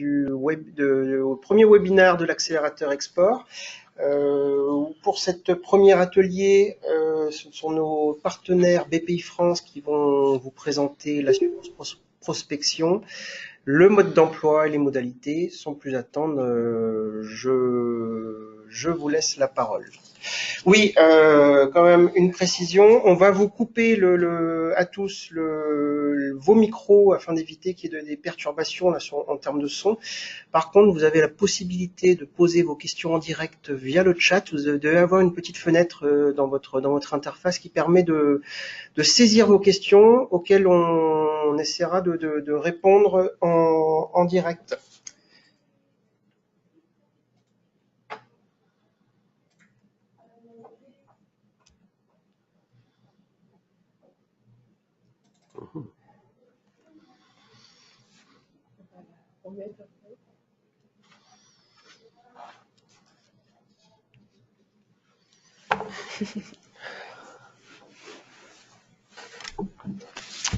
au premier webinaire de l'accélérateur Export. Pour cet premier atelier, ce sont nos partenaires BPI France qui vont vous présenter l'assurance prospection, le mode d'emploi et les modalités. Sans plus attendre, je vous laisse la parole. Oui, quand même une précision. On va vous couper à tous vos micros afin d'éviter qu'il y ait des perturbations là, en termes de son. Par contre, vous avez la possibilité de poser vos questions en direct via le chat. Vous devez avoir une petite fenêtre dans votre interface qui permet de saisir vos questions auxquelles on essaiera de répondre en direct.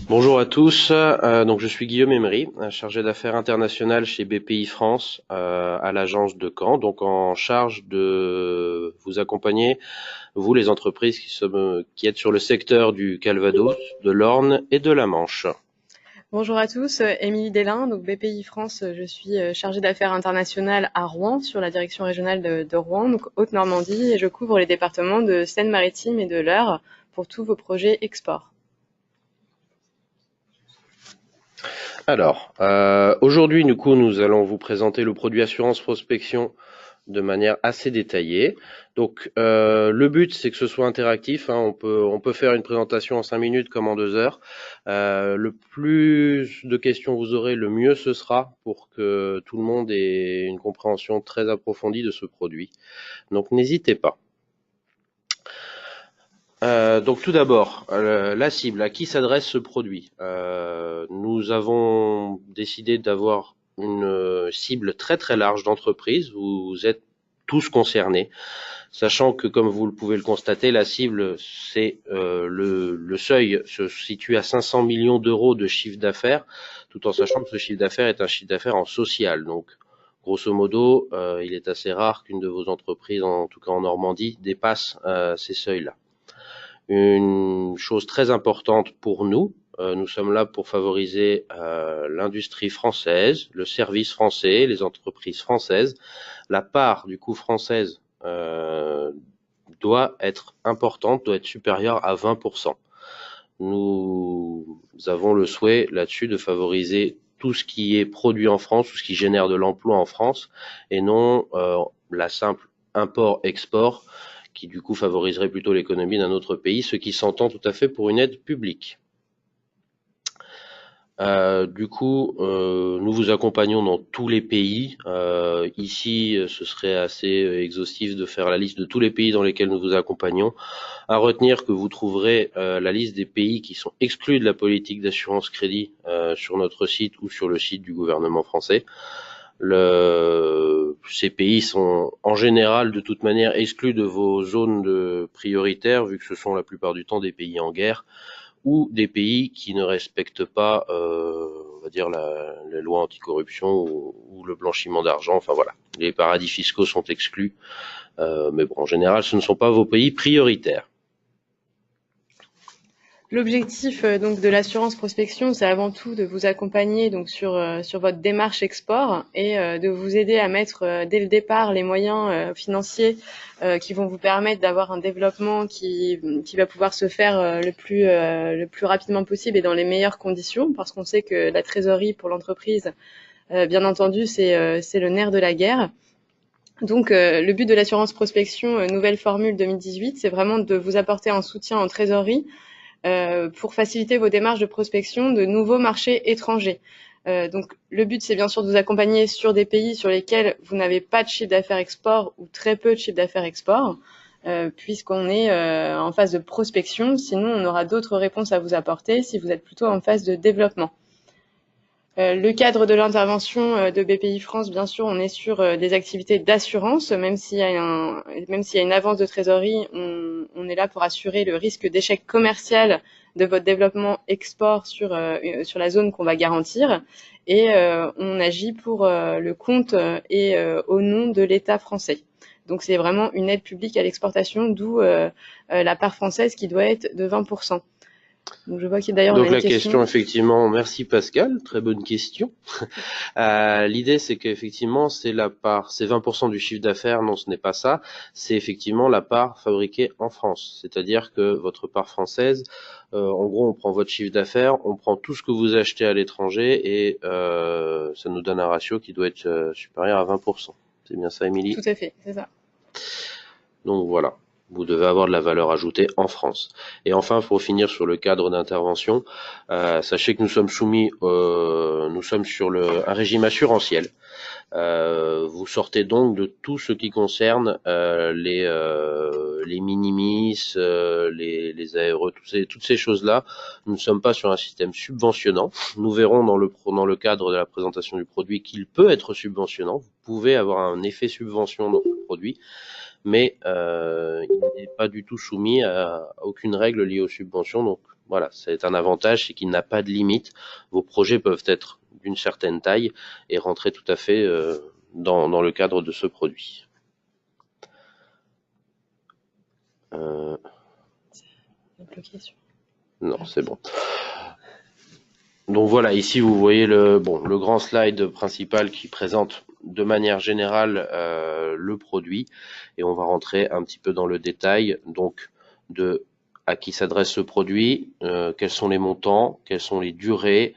Bonjour à tous, donc je suis Guillaume Emery, chargé d'affaires internationales chez BPI France à l'agence de Caen, donc en charge de vous accompagner, vous les entreprises qui êtes sur le secteur du Calvados, de l'Orne et de la Manche. Bonjour à tous, Émilie Délin, donc BPI France, je suis chargée d'affaires internationales à Rouen, sur la direction régionale de Rouen, donc Haute-Normandie, et je couvre les départements de Seine-Maritime et de l'Eure pour tous vos projets export. Alors, aujourd'hui, du coup, nous allons vous présenter le produit assurance prospection de manière assez détaillée. Donc, le but, c'est que ce soit interactif. Hein, on peut faire une présentation en 5 minutes comme en 2 heures. Le plus de questions vous aurez, le mieux ce sera pour que tout le monde ait une compréhension très approfondie de ce produit. Donc, n'hésitez pas. Donc tout d'abord, la cible, à qui s'adresse ce produit? Nous avons décidé d'avoir une cible très très large d'entreprises. Vous êtes tous concernés, sachant que comme vous pouvez le constater, la cible, c'est le seuil se situe à 500 millions d'euros de chiffre d'affaires, tout en sachant que ce chiffre d'affaires est un chiffre d'affaires en social. Donc grosso modo, il est assez rare qu'une de vos entreprises, en tout cas en Normandie, dépasse ces seuils-là. Une chose très importante pour nous, nous sommes là pour favoriser l'industrie française, le service français, les entreprises françaises. La part du coût française doit être importante, doit être supérieure à 20%. Nous avons le souhait là-dessus de favoriser tout ce qui est produit en France, tout ce qui génère de l'emploi en France, et non la simple import-export, qui du coup favoriserait plutôt l'économie d'un autre pays, ce qui s'entend tout à fait pour une aide publique. Du coup, nous vous accompagnons dans tous les pays. Ici, ce serait assez exhaustif de faire la liste de tous les pays dans lesquels nous vous accompagnons. À retenir que vous trouverez la liste des pays qui sont exclus de la politique d'assurance crédit sur notre site ou sur le site du gouvernement français. Ces pays sont en général de toute manière exclus de vos zones prioritaires, vu que ce sont la plupart du temps des pays en guerre ou des pays qui ne respectent pas, on va dire, les lois anticorruption ou le blanchiment d'argent. Enfin voilà, les paradis fiscaux sont exclus, mais bon, en général, ce ne sont pas vos pays prioritaires. L'objectif donc de l'assurance prospection, c'est avant tout de vous accompagner donc sur votre démarche export et de vous aider à mettre dès le départ les moyens financiers qui vont vous permettre d'avoir un développement qui va pouvoir se faire le plus rapidement possible et dans les meilleures conditions, parce qu'on sait que la trésorerie pour l'entreprise, bien entendu, c'est le nerf de la guerre. Donc, le but de l'assurance prospection, nouvelle formule 2018, c'est vraiment de vous apporter un soutien en trésorerie pour faciliter vos démarches de prospection de nouveaux marchés étrangers. Donc, le but, c'est bien sûr de vous accompagner sur des pays sur lesquels vous n'avez pas de chiffre d'affaires export ou très peu de chiffre d'affaires export, puisqu'on est en phase de prospection. Sinon, on aura d'autres réponses à vous apporter si vous êtes plutôt en phase de développement. Le cadre de l'intervention de BPI France, bien sûr, on est sur des activités d'assurance, même s'il y a une avance de trésorerie, on est là pour assurer le risque d'échec commercial de votre développement export sur la zone qu'on va garantir, et on agit pour le compte et au nom de l'État français. Donc c'est vraiment une aide publique à l'exportation, d'où la part française qui doit être de 20%. Donc je vois qu'il d'ailleurs Donc la question, effectivement, merci Pascal, très bonne question. L'idée, c'est qu'effectivement, c'est la part, c'est 20% du chiffre d'affaires. Non, ce n'est pas ça. C'est effectivement la part fabriquée en France. C'est-à-dire que votre part française, en gros, on prend votre chiffre d'affaires, on prend tout ce que vous achetez à l'étranger et ça nous donne un ratio qui doit être supérieur à 20%. C'est bien ça, Émilie? Tout à fait, c'est ça. Donc voilà. Vous devez avoir de la valeur ajoutée en France. Et enfin, pour finir sur le cadre d'intervention, sachez que nous sommes soumis, nous sommes sur un régime assurantiel. Vous sortez donc de tout ce qui concerne les minimis, les ARE, toutes ces choses-là. Nous ne sommes pas sur un système subventionnant. Nous verrons dans le cadre de la présentation du produit qu'il peut être subventionnant. Vous pouvez avoir un effet subvention dans le produit, mais il n'est pas du tout soumis à aucune règle liée aux subventions. Donc voilà, c'est un avantage, c'est qu'il n'a pas de limite. Vos projets peuvent être d'une certaine taille et rentrer tout à fait dans le cadre de ce produit. Non, c'est bon. Donc voilà, ici vous voyez le grand slide principal qui présente de manière générale le produit, et on va rentrer un petit peu dans le détail donc de à qui s'adresse ce produit, quels sont les montants, quelles sont les durées,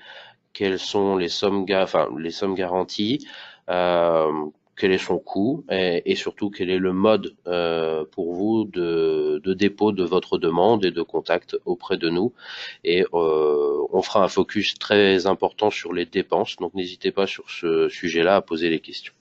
quelles sont les sommes garanties, quel est son coût et surtout quel est le mode pour vous de dépôt de votre demande et de contact auprès de nous. Et on fera un focus très important sur les dépenses, donc n'hésitez pas sur ce sujet-là à poser les questions.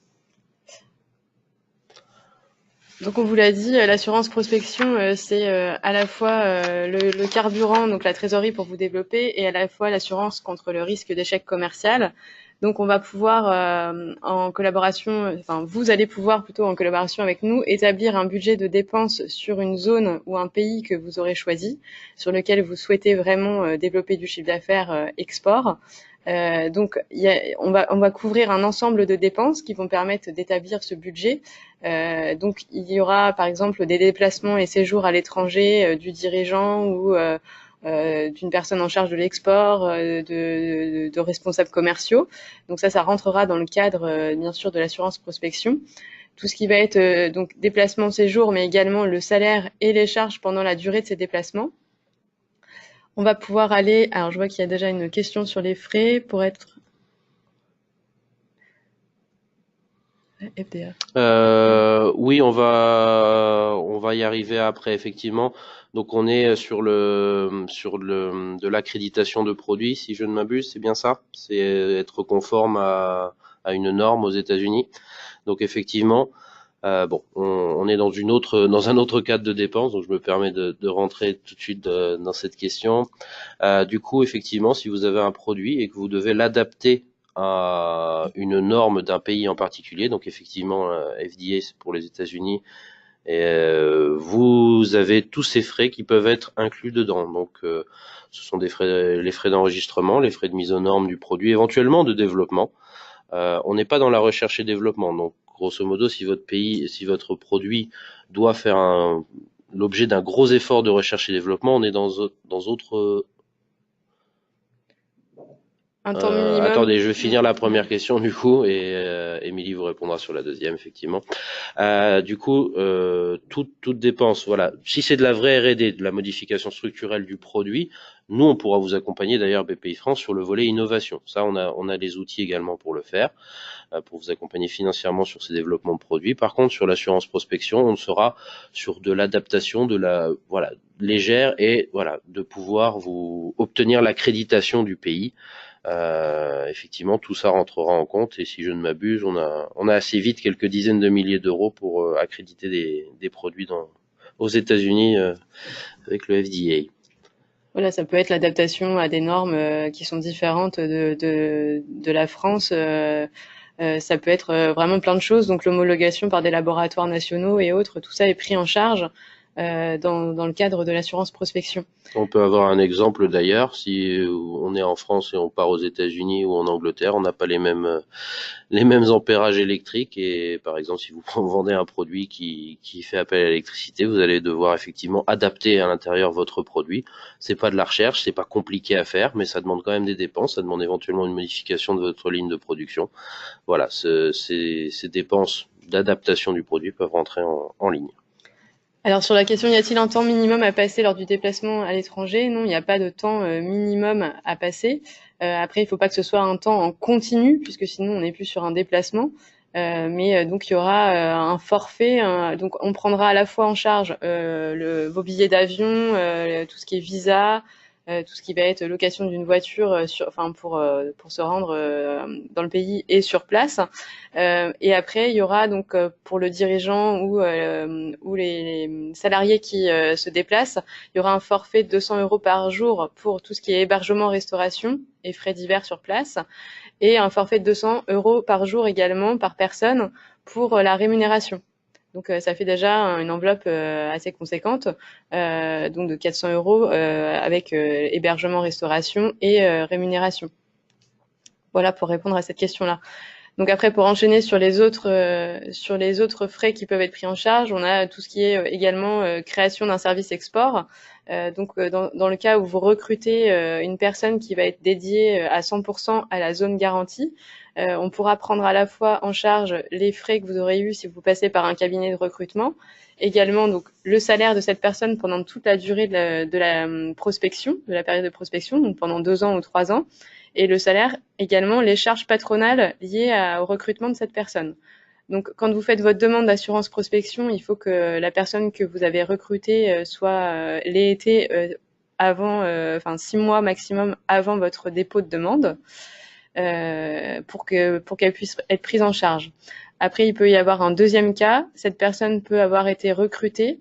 Donc on vous l'a dit, l'assurance prospection, c'est à la fois le carburant, donc la trésorerie pour vous développer, et à la fois l'assurance contre le risque d'échec commercial. Donc on va pouvoir en collaboration, enfin vous allez pouvoir plutôt en collaboration avec nous établir un budget de dépenses sur une zone ou un pays que vous aurez choisi, sur lequel vous souhaitez vraiment développer du chiffre d'affaires export. Donc on va couvrir un ensemble de dépenses qui vont permettre d'établir ce budget. Donc il y aura par exemple des déplacements et séjours à l'étranger du dirigeant ou d'une personne en charge de l'export, de responsables commerciaux. Donc ça rentrera dans le cadre bien sûr de l'assurance prospection. Tout ce qui va être donc déplacement, séjour, mais également le salaire et les charges pendant la durée de ces déplacements. On va pouvoir aller, alors je vois qu'il y a déjà une question sur les frais pour être FDA. Oui, on va y arriver après effectivement. Donc on est sur de l'accréditation de produits, si je ne m'abuse, c'est bien ça. C'est être conforme à une norme aux États-Unis. Donc effectivement, on est dans un autre cadre de dépenses, donc je me permets de rentrer tout de suite dans cette question. Du coup, effectivement, si vous avez un produit et que vous devez l'adapter à une norme d'un pays en particulier, donc effectivement FDA c'est pour les États-Unis, et vous avez tous ces frais qui peuvent être inclus dedans. Donc ce sont les frais d'enregistrement, les frais de mise aux normes du produit, éventuellement de développement. On n'est pas dans la recherche et développement, donc grosso modo, si votre produit doit faire l'objet d'un gros effort de recherche et développement, on est dans autre. Attendez, je vais finir la première question du coup, et Émilie vous répondra sur la deuxième, effectivement. Du coup, toute dépense, voilà. Si c'est de la vraie R&D, de la modification structurelle du produit, nous on pourra vous accompagner d'ailleurs BPI France sur le volet innovation. Ça, on a les outils également pour le faire, pour vous accompagner financièrement sur ces développements de produits. Par contre, sur l'assurance prospection, on sera sur de l'adaptation, légère, et voilà, de pouvoir vous obtenir l'accréditation du pays. Effectivement, tout ça rentrera en compte, et si je ne m'abuse, on a assez vite quelques dizaines de milliers d'euros pour accréditer des produits aux États-Unis avec le FDA. Voilà, ça peut être l'adaptation à des normes qui sont différentes de la France. Ça peut être vraiment plein de choses. Donc l'homologation par des laboratoires nationaux et autres, tout ça est pris en charge dans le cadre de l'assurance prospection. On peut avoir un exemple d'ailleurs, si on est en France et on part aux États-Unis ou en Angleterre, on n'a pas les mêmes ampérages électriques et par exemple si vous vendez un produit qui fait appel à l'électricité, vous allez devoir effectivement adapter à l'intérieur votre produit. C'est pas de la recherche, c'est pas compliqué à faire, mais ça demande quand même des dépenses, ça demande éventuellement une modification de votre ligne de production. Voilà, ces dépenses d'adaptation du produit peuvent rentrer en ligne. Alors sur la question, y a-t-il un temps minimum à passer lors du déplacement à l'étranger? Non, il n'y a pas de temps minimum à passer. Après, il ne faut pas que ce soit un temps en continu, puisque sinon on n'est plus sur un déplacement. Mais donc il y aura un forfait. Donc on prendra à la fois en charge vos billets d'avion, tout ce qui est visa, tout ce qui va être location d'une voiture pour se rendre dans le pays et sur place. Et après, il y aura donc pour le dirigeant ou les salariés qui se déplacent, il y aura un forfait de 200 € par jour pour tout ce qui est hébergement, restauration et frais divers sur place, et un forfait de 200 € par jour également par personne pour la rémunération. Donc ça fait déjà une enveloppe assez conséquente, donc de 400 € avec hébergement, restauration et rémunération. Voilà pour répondre à cette question-là. Donc après, pour enchaîner sur les autres frais qui peuvent être pris en charge, on a tout ce qui est également création d'un service export. Dans le cas où vous recrutez une personne qui va être dédiée à 100% à la zone garantie, on pourra prendre à la fois en charge les frais que vous aurez eus si vous passez par un cabinet de recrutement, également donc le salaire de cette personne pendant toute la durée de la prospection, de la période de prospection, donc pendant 2 ans ou 3 ans, et le salaire également les charges patronales liées au recrutement de cette personne. Donc, quand vous faites votre demande d'assurance prospection, il faut que la personne que vous avez recrutée l'ait été avant, 6 mois maximum avant votre dépôt de demande, pour qu'elle puisse être prise en charge. Après, il peut y avoir un deuxième cas. Cette personne peut avoir été recrutée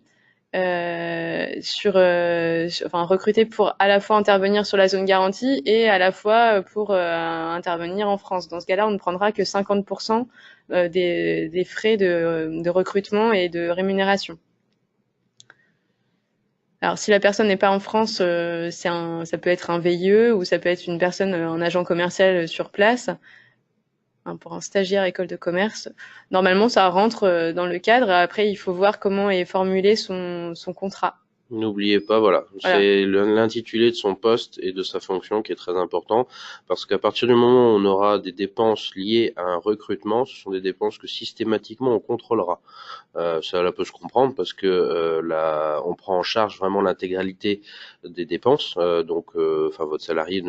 recrutée pour à la fois intervenir sur la zone garantie et à la fois pour intervenir en France. Dans ce cas-là, on ne prendra que 50% des frais de recrutement et de rémunération. Alors, si la personne n'est pas en France, ça peut être un VIE ou ça peut être une personne, un agent commercial sur place. Pour un stagiaire école de commerce, normalement ça rentre dans le cadre. Après, il faut voir comment est formulé son contrat. N'oubliez pas, voilà. C'est l'intitulé de son poste et de sa fonction qui est très important, parce qu'à partir du moment où on aura des dépenses liées à un recrutement, ce sont des dépenses que systématiquement on contrôlera. Ça peut se comprendre parce que là, on prend en charge vraiment l'intégralité des dépenses, votre salarié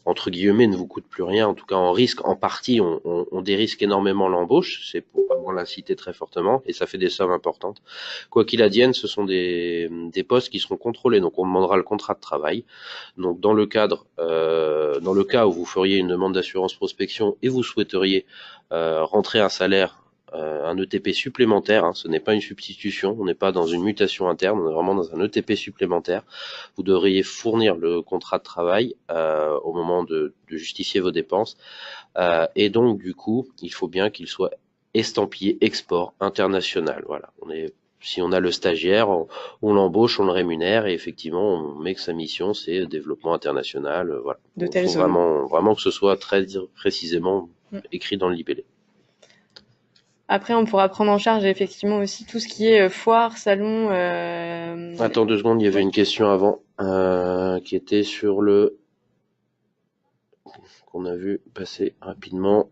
entre guillemets, ne vous coûte plus rien. En tout cas, en risque, en partie, on dérisque énormément l'embauche. C'est pour vraiment l'inciter très fortement et ça fait des sommes importantes. Quoi qu'il advienne, ce sont des postes qui seront contrôlés. Donc, on demandera le contrat de travail. Donc, dans le cas où vous feriez une demande d'assurance prospection et vous souhaiteriez rentrer un salaire, un ETP supplémentaire, ce n'est pas une substitution, on n'est pas dans une mutation interne, on est vraiment dans un ETP supplémentaire. Vous devriez fournir le contrat de travail au moment de justifier vos dépenses. Et donc, du coup, il faut bien qu'il soit estampillé export international. Voilà. Si on a le stagiaire, on l'embauche, on le rémunère et effectivement, on met que sa mission, c'est développement international. Voilà. De telle zone. Vraiment que ce soit très précisément écrit dans le libellé. Après, on pourra prendre en charge effectivement aussi tout ce qui est foire, salon. Attends 2 secondes, il y avait une question avant qui était sur qu'on a vu passer rapidement,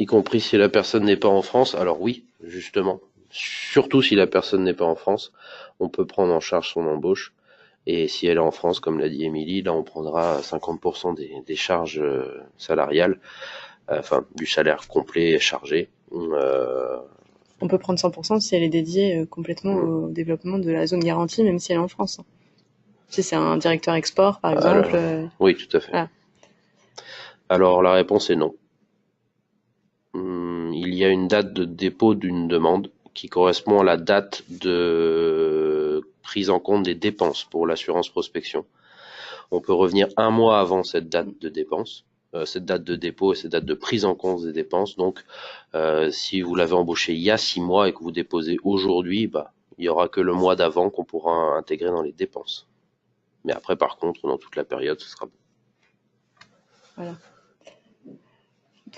y compris si la personne n'est pas en France. Alors oui, justement, surtout si la personne n'est pas en France, on peut prendre en charge son embauche. Et si elle est en France, comme l'a dit Émilie, là on prendra 50% des charges salariales, du salaire complet chargé. On peut prendre 100% si elle est dédiée complètement au développement de la zone garantie, même si elle est en France. Si c'est un directeur export, par exemple. Oui, tout à fait. Voilà. Alors, la réponse est non. Il y a une date de dépôt d'une demande qui correspond à la date de prise en compte des dépenses pour l'assurance prospection. On peut revenir 1 mois avant cette date de dépense. Cette date de dépôt et cette date de prise en compte des dépenses. Donc, si vous l'avez embauché il y a 6 mois et que vous déposez aujourd'hui, Il y aura que le mois d'avant qu'on pourra intégrer dans les dépenses. Mais après, par contre, dans toute la période, ce sera bon. Voilà.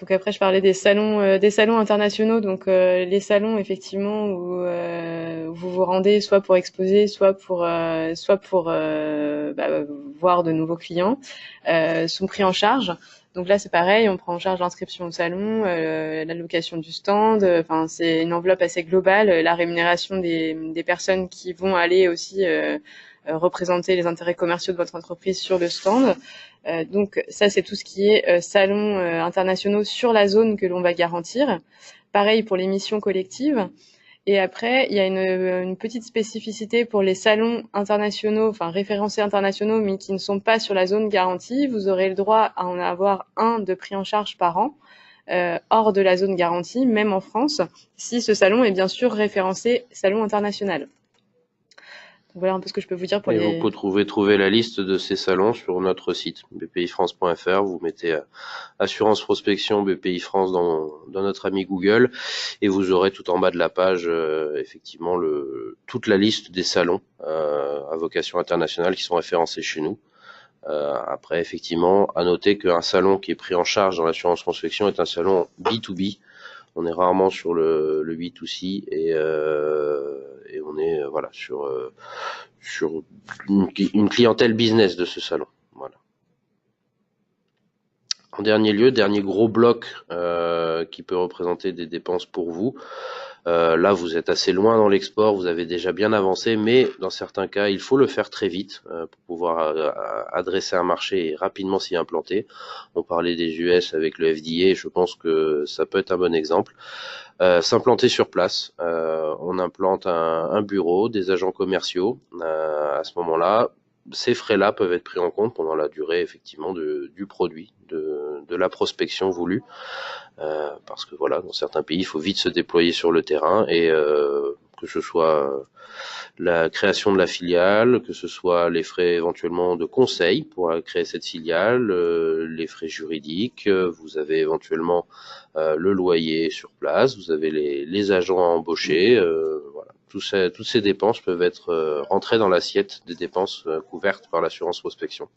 Donc après, je parlais des salons internationaux. Donc les salons, effectivement, où vous vous rendez soit pour exposer, soit pour voir de nouveaux clients, sont pris en charge. Donc là, c'est pareil, on prend en charge l'inscription au salon, la location du stand. Enfin, c'est une enveloppe assez globale. La rémunération des personnes qui vont aller aussi représenter les intérêts commerciaux de votre entreprise sur le stand. Donc ça, c'est tout ce qui est salons internationaux sur la zone que l'on va garantir. Pareil pour les missions collectives. Et après, il y a une petite spécificité pour les salons internationaux, enfin référencés internationaux, mais qui ne sont pas sur la zone garantie. Vous aurez le droit à en avoir un de pris en charge par an, hors de la zone garantie, même en France, si ce salon est bien sûr référencé salon international. Donc voilà un peu ce que je peux vous dire pour Vous pouvez trouver la liste de ces salons sur notre site bpifrance.fr. Vous mettez assurance prospection BPI France dans notre ami Google et vous aurez tout en bas de la page effectivement toute la liste des salons à vocation internationale qui sont référencés chez nous. Après, effectivement, à noter qu'un salon qui est pris en charge dans l'assurance prospection est un salon B2B. On est rarement sur le B2C et on est sur une clientèle business de ce salon. Voilà. En dernier lieu, dernier gros bloc qui peut représenter des dépenses pour vous. Là, vous êtes assez loin dans l'export, vous avez déjà bien avancé, mais dans certains cas, il faut le faire très vite pour pouvoir adresser un marché et rapidement s'y implanter. On parlait des US avec le FDA, je pense que ça peut être un bon exemple. S'implanter sur place, on implante un bureau, des agents commerciaux. À ce moment-là, ces frais-là peuvent être pris en compte pendant la durée effectivement du produit, de la prospection voulue. Parce que voilà, dans certains pays, il faut vite se déployer sur le terrain et que ce soit la création de la filiale, que ce soit les frais éventuellement de conseil pour créer cette filiale, les frais juridiques, vous avez éventuellement le loyer sur place, vous avez les agents à embaucher, voilà. Toutes ces dépenses peuvent être rentrées dans l'assiette des dépenses couvertes par l'assurance prospection.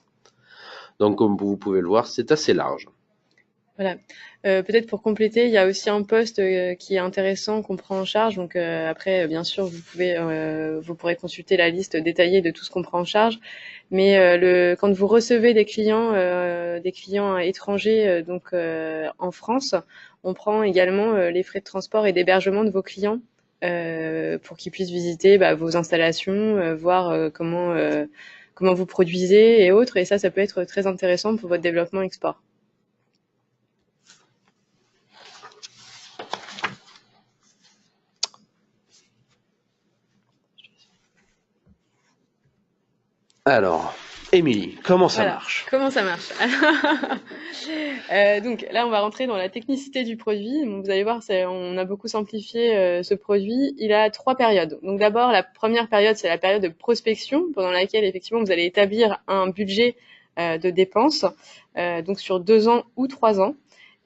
Donc comme vous pouvez le voir, c'est assez large. Voilà. Peut-être pour compléter, il y a aussi un poste qui est intéressant qu'on prend en charge. Donc après, bien sûr, vous pourrez consulter la liste détaillée de tout ce qu'on prend en charge. Mais quand vous recevez des clients étrangers, donc en France, on prend également les frais de transport et d'hébergement de vos clients pour qu'ils puissent visiter vos installations, voir comment vous produisez et autres. Et ça peut être très intéressant pour votre développement export. Alors, Émilie, comment ça marche ? Comment ça marche ? Donc là, on va rentrer dans la technicité du produit. Donc, vous allez voir, on a beaucoup simplifié ce produit. Il a 3 périodes. Donc d'abord, la première période, c'est la période de prospection, pendant laquelle effectivement vous allez établir un budget de dépenses, donc sur 2 ans ou 3 ans.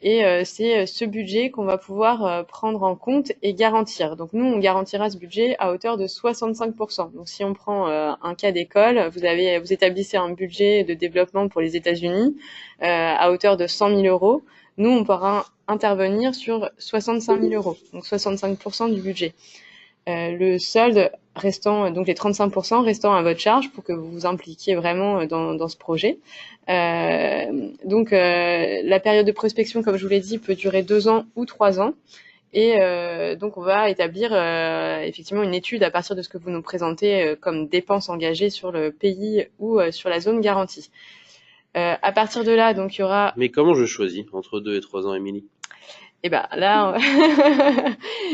Et c'est ce budget qu'on va pouvoir prendre en compte et garantir. Donc nous, on garantira ce budget à hauteur de 65%. Donc si on prend un cas d'école, vous établissez un budget de développement pour les États-Unis à hauteur de 100 000 euros. Nous, on pourra intervenir sur 65 000 euros, donc 65% du budget. Le solde restant, donc les 35% restant à votre charge pour que vous vous impliquiez vraiment dans ce projet. Donc la période de prospection, comme je vous l'ai dit, peut durer 2 ans ou 3 ans. Et donc on va établir effectivement une étude à partir de ce que vous nous présentez comme dépenses engagées sur le pays ou sur la zone garantie. À partir de là, donc il y aura... Mais comment je choisis entre 2 et 3 ans, Émilie ? Eh ben là,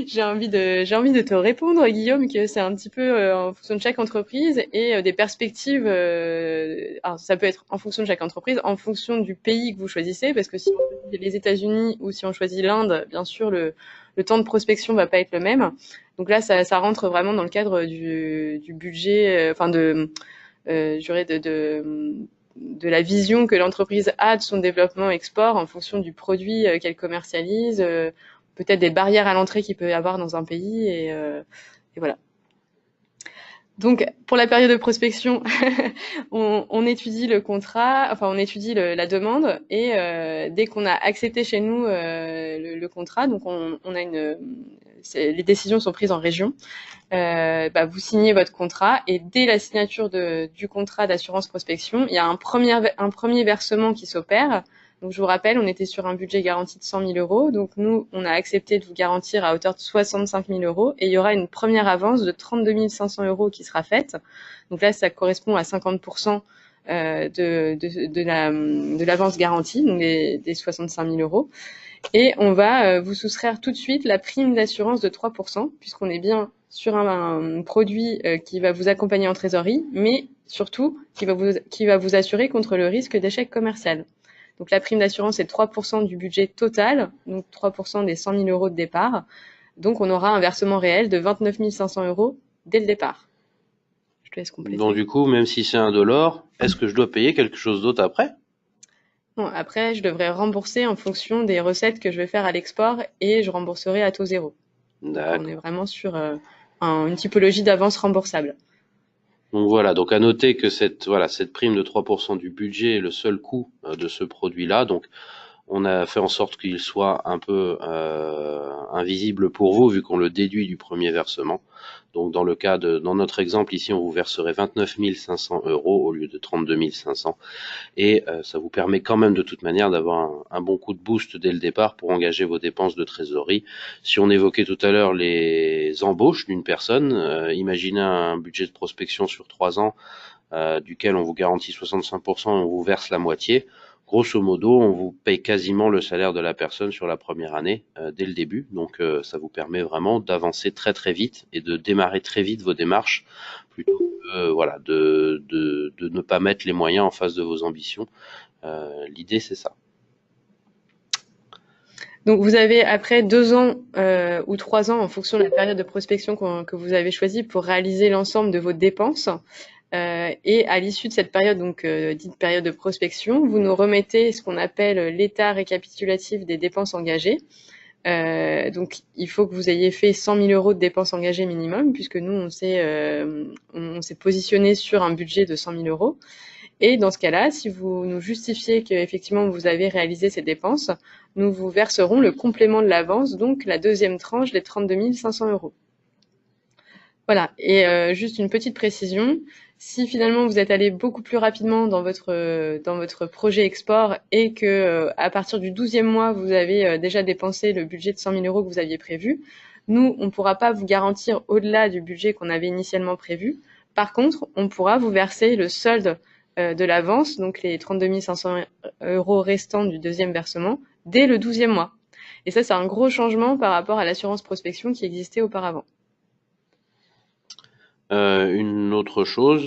j'ai envie de te répondre, Guillaume, que c'est un petit peu en fonction de chaque entreprise et des perspectives. Alors ça peut être en fonction de chaque entreprise, en fonction du pays que vous choisissez, parce que si on choisit les États-Unis ou si on choisit l'Inde, bien sûr le temps de prospection va pas être le même. Donc là, ça rentre vraiment dans le cadre du budget, enfin de la vision que l'entreprise a de son développement export en fonction du produit qu'elle commercialise, peut-être des barrières à l'entrée qu'il peut y avoir dans un pays et voilà. Donc, pour la période de prospection, on étudie le contrat, enfin, on étudie la demande et dès qu'on a accepté chez nous le contrat, donc on a les décisions sont prises en région. Vous signez votre contrat et dès la signature du contrat d'assurance prospection, il y a un premier versement qui s'opère. Donc, je vous rappelle, on était sur un budget garanti de 100 000 euros. Donc, nous, on a accepté de vous garantir à hauteur de 65 000 euros et il y aura une première avance de 32 500 euros qui sera faite. Donc là, ça correspond à 50% de l'avance garantie, donc des 65 000 euros. Et on va vous soustraire tout de suite la prime d'assurance de 3%, puisqu'on est bien sur un produit qui va vous accompagner en trésorerie, mais surtout qui va vous assurer contre le risque d'échec commercial. Donc la prime d'assurance est 3% du budget total, donc 3% des 100 000 euros de départ. Donc on aura un versement réel de 29 500 euros dès le départ. Je te laisse compléter. Donc du coup, même si c'est $1, est-ce que je dois payer quelque chose d'autre après? Non, après, je devrais rembourser en fonction des recettes que je vais faire à l'export et je rembourserai à taux zéro. Donc, on est vraiment sur une typologie d'avance remboursable. Donc voilà, donc à noter que cette prime de 3% du budget est le seul coût de ce produit-là. Donc on a fait en sorte qu'il soit un peu invisible pour vous vu qu'on le déduit du premier versement. Donc dans notre exemple ici, on vous verserait 29 500 euros au lieu de 32 500 et ça vous permet quand même de toute manière d'avoir un bon coup de boost dès le départ pour engager vos dépenses de trésorerie. Si on évoquait tout à l'heure les embauches d'une personne, imaginez un budget de prospection sur 3 ans duquel on vous garantit 65% et on vous verse la moitié. Grosso modo, on vous paye quasiment le salaire de la personne sur la première année dès le début. Donc ça vous permet vraiment d'avancer très très vite et de démarrer très vite vos démarches plutôt que de ne pas mettre les moyens en face de vos ambitions. L'idée, c'est ça. Donc vous avez après 2 ans ou 3 ans en fonction de la période de prospection que vous avez choisie pour réaliser l'ensemble de vos dépenses. Et à l'issue de cette période, donc dite période de prospection, vous nous remettez ce qu'on appelle l'état récapitulatif des dépenses engagées. Donc il faut que vous ayez fait 100 000 euros de dépenses engagées minimum, puisque nous on s'est positionné sur un budget de 100 000 euros. Et dans ce cas-là, si vous nous justifiez qu'effectivement vous avez réalisé ces dépenses, nous vous verserons le complément de l'avance, donc la deuxième tranche des 32 500 euros. Voilà. Et juste une petite précision. Si finalement vous êtes allé beaucoup plus rapidement dans votre projet export et que à partir du 12e mois vous avez déjà dépensé le budget de 100 000 euros que vous aviez prévu, nous on ne pourra pas vous garantir au-delà du budget qu'on avait initialement prévu. Par contre, on pourra vous verser le solde de l'avance, donc les 32 500 euros restants du deuxième versement, dès le 12e mois. Et ça, c'est un gros changement par rapport à l'assurance prospection qui existait auparavant. Une autre chose,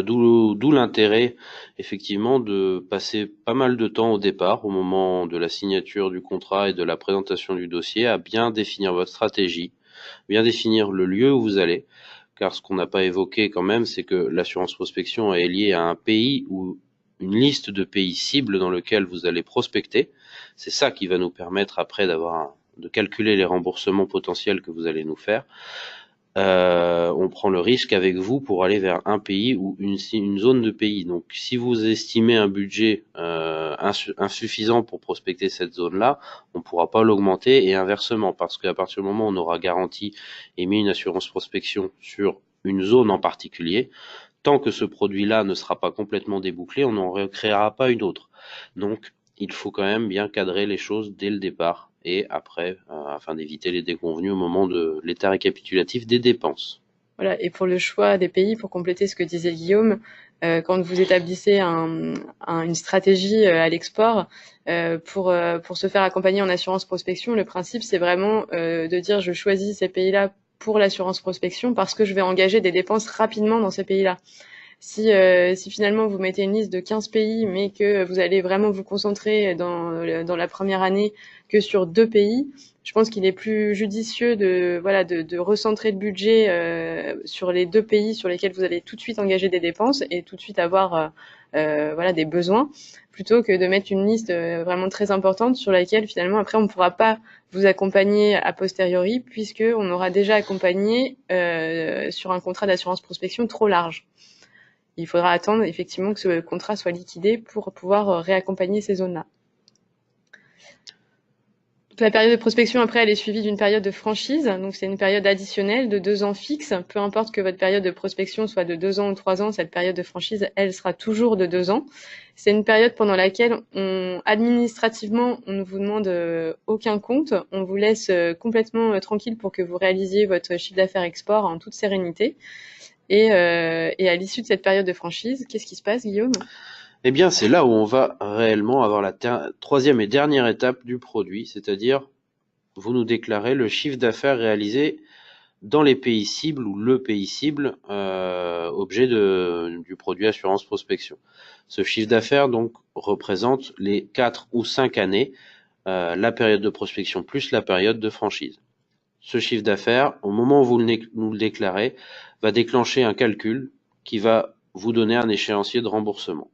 d'où l'intérêt effectivement de passer pas mal de temps au départ, au moment de la signature du contrat et de la présentation du dossier, à bien définir votre stratégie, bien définir le lieu où vous allez, car ce qu'on n'a pas évoqué quand même, c'est que l'assurance prospection est liée à un pays ou une liste de pays cibles dans lequel vous allez prospecter. C'est ça qui va nous permettre après de calculer les remboursements potentiels que vous allez nous faire. On prend le risque avec vous pour aller vers un pays ou une zone de pays. Donc si vous estimez un budget insuffisant pour prospecter cette zone-là, on ne pourra pas l'augmenter et inversement, parce qu'à partir du moment où on aura garanti et mis une assurance prospection sur une zone en particulier, tant que ce produit-là ne sera pas complètement débouclé, on n'en recréera pas une autre. Donc il faut quand même bien cadrer les choses dès le départ et après, afin d'éviter les déconvenues au moment de l'état récapitulatif des dépenses. Voilà, et pour le choix des pays, pour compléter ce que disait Guillaume, quand vous établissez une stratégie à l'export, pour se faire accompagner en assurance prospection, le principe c'est vraiment de dire je choisis ces pays-là pour l'assurance prospection parce que je vais engager des dépenses rapidement dans ces pays-là. Si finalement vous mettez une liste de 15 pays, mais que vous allez vraiment vous concentrer dans la première année que sur 2 pays, je pense qu'il est plus judicieux de recentrer le budget sur les 2 pays sur lesquels vous allez tout de suite engager des dépenses et tout de suite avoir des besoins, plutôt que de mettre une liste vraiment très importante sur laquelle finalement après on ne pourra pas vous accompagner a posteriori, puisque on aura déjà accompagné sur un contrat d'assurance prospection trop large. Il faudra attendre effectivement que ce contrat soit liquidé pour pouvoir réaccompagner ces zones-là. La période de prospection, après, elle est suivie d'une période de franchise. Donc, c'est une période additionnelle de 2 ans fixe. Peu importe que votre période de prospection soit de 2 ans ou 3 ans, cette période de franchise, elle sera toujours de 2 ans. C'est une période pendant laquelle administrativement, on ne vous demande aucun compte. On vous laisse complètement tranquille pour que vous réalisiez votre chiffre d'affaires export en toute sérénité. Et à l'issue de cette période de franchise, qu'est-ce qui se passe, Guillaume ? Eh bien, c'est là où on va réellement avoir la troisième et dernière étape du produit, c'est-à-dire vous nous déclarez le chiffre d'affaires réalisé dans les pays cibles ou le pays cible objet du produit assurance prospection. Ce chiffre d'affaires donc représente les 4 ou 5 années, la période de prospection plus la période de franchise. Ce chiffre d'affaires, au moment où vous nous le déclarez, va déclencher un calcul qui va vous donner un échéancier de remboursement.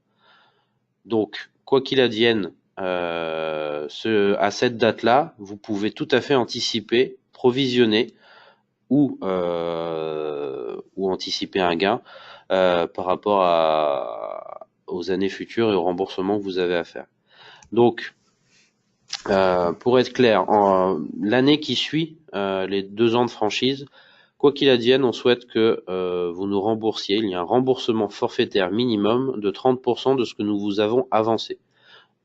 Donc, quoi qu'il advienne, à cette date-là, vous pouvez tout à fait anticiper, provisionner ou anticiper un gain par rapport aux années futures et au remboursement que vous avez à faire. Donc, pour être clair, l'année qui suit les 2 ans de franchise, quoi qu'il advienne, on souhaite que vous nous remboursiez. Il y a un remboursement forfaitaire minimum de 30% de ce que nous vous avons avancé.